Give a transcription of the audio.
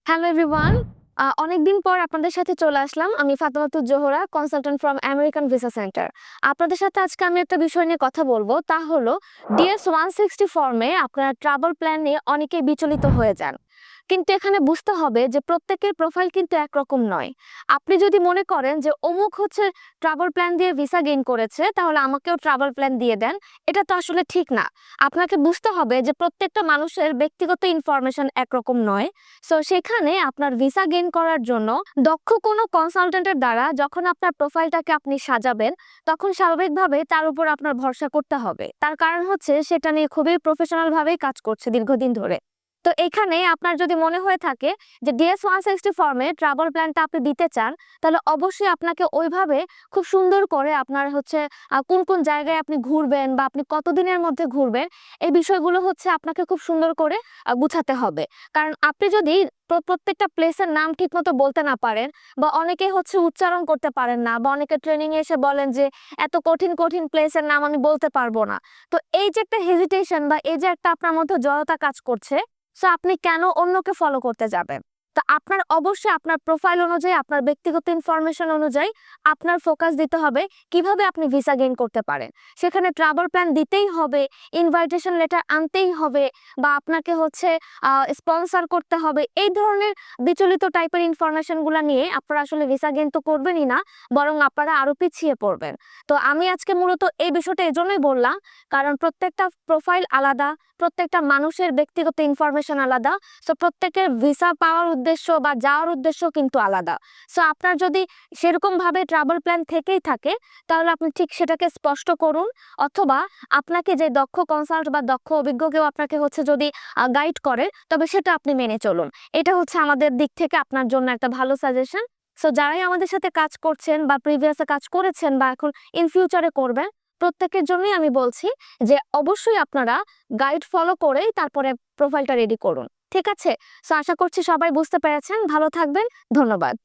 Hello everyone. অনেকদিন পর আপনাদের সাথে চলে আসলাম। আমি Fatematuz Zohra, consultant from American visa centre. আপনাদের সাথে আজকে আমি একটা বিষয় নিয়ে কথা বলবো। তা হলো DS-160 ফর্মে আপনার ট্রাভেল প্ল্যান নিয়ে অনেকেই বিচলিত হয়ে যান। কিন্তু এখানে বুঝতে হবে যে প্রত্যেকের প্রোফাইল কিন্তু একরকম নয়। আপনি যদি মনে করেন যে অমুক হচ্ছে ট্রাভেল প্ল্যান দিয়ে ভিসা গেইন করেছে, তাহলে আমাকেও ট্রাভেল প্ল্যান দিয়ে দেন। এটা তো আসলে ঠিক না। আপনাকে বুঝতে হবে যে প্রত্যেকটা মানুষের ব্যক্তিগত ইনফরমেশন একরকম নয়। সো সেখানে আপনার ভিসা গেইন করার জন্য দক্ষ কোনো কনসালটেন্টের দ্বারা যখন আপনার প্রোফাইলটাকে আপনি সাজাবেন, তখন স্বাভাবিকভাবে তার উপর আপনার ভরসা করতে হবে। তার কারণ হচ্ছে সেটা নিয়ে খুবই প্রফেশনাল ভাবেই কাজ করছে দীর্ঘদিন ধরে। তো এখানে আপনার যদি মনে হয়ে থাকে যে DS-160 ফর্মে ট্রাভেল প্ল্যানটা আপনি দিতে চান, তাহলে অবশ্যই আপনাকে ওইভাবে খুব সুন্দর করে আপনার হচ্ছে কোন কোন জায়গায় আপনি ঘুরবেন বা আপনি কতদিনের মধ্যে ঘুরবেন, এই বিষয়গুলো হচ্ছে আপনাকে খুব সুন্দর করে গুছাতে হবে। কারণ আপনি যদি প্রত্যেকটা প্লেসের নাম ঠিক মতো বলতে না পারেন, বা অনেকে হচ্ছে উচ্চারণ করতে পারেন না, বা অনেকে ট্রেনিং এ এসে বলেন যে এত কঠিন কঠিন প্লেসের নাম আমি বলতে পারবো না। তো এই যে একটা হেজিটেশন বা এই যে একটা আপনার মধ্যে জড়তা কাজ করছে, সো আপনি কেন অন্যকে ফলো করতে যাবেন? তো আপনার অবশ্যই আপনার প্রোফাইল অনুযায়ী, আপনার ব্যক্তিগত ইনফরমেশন অনুযায়ী আপনার ফোকাস দিতে হবে কিভাবে আপনি ভিসা গেইন করতে পারেন। সেখানে ট্রাভেল প্ল্যান দিতেই হবে, ইনভাইটেশন লেটার আনতেই হবে, বা আপনাকে হচ্ছে স্পন্সর করতে হবে, এই ধরনের বিচলিত টাইপের ইনফরমেশন গুলা নিয়ে আপনারা আসলে ভিসা গেইন তো করবেনই না, বরং আপনারা আরো পিছিয়ে পড়বেন। তো আমি আজকে মূলত এই বিষয়টা এজন্যই বললাম, কারণ প্রত্যেকটা প্রোফাইল আলাদা, প্রত্যেকটা মানুষের ব্যক্তিগত ইনফরমেশন আলাদা। সো প্রত্যেকের ভিসা পাওয়ার উদ্দেশ্য বা যাওয়ার উদ্দেশ্য কিন্তু আলাদা। সো আপনার যদি সেরকম ভাবে ট্রাভেল প্ল্যান থেকেই থাকে, তাহলে আপনি ঠিক সেটাকে স্পষ্ট করুন। অথবা আপনাকে যে দক্ষ কনসাল্ট বা দক্ষ অভিজ্ঞ কেউ আপনাকে হচ্ছে যদি গাইড করে, তবে সেটা আপনি মেনে চলুন। এটা হচ্ছে আমাদের দিক থেকে আপনার জন্য একটা ভালো সাজেশন। সো যারাই আমাদের সাথে কাজ করছেন বা প্রিভিয়াসে কাজ করেছেন বা এখন ইন ফিউচারে করবেন, প্রত্যেকের জন্যই আমি বলছি যে অবশ্যই আপনারা গাইড ফলো করেই তারপরে প্রোফাইলটা রেডি করুন। ঠিক আছে? সো আশা করছি সবাই বুঝতে পেরেছেন। ভালো থাকবেন। ধন্যবাদ।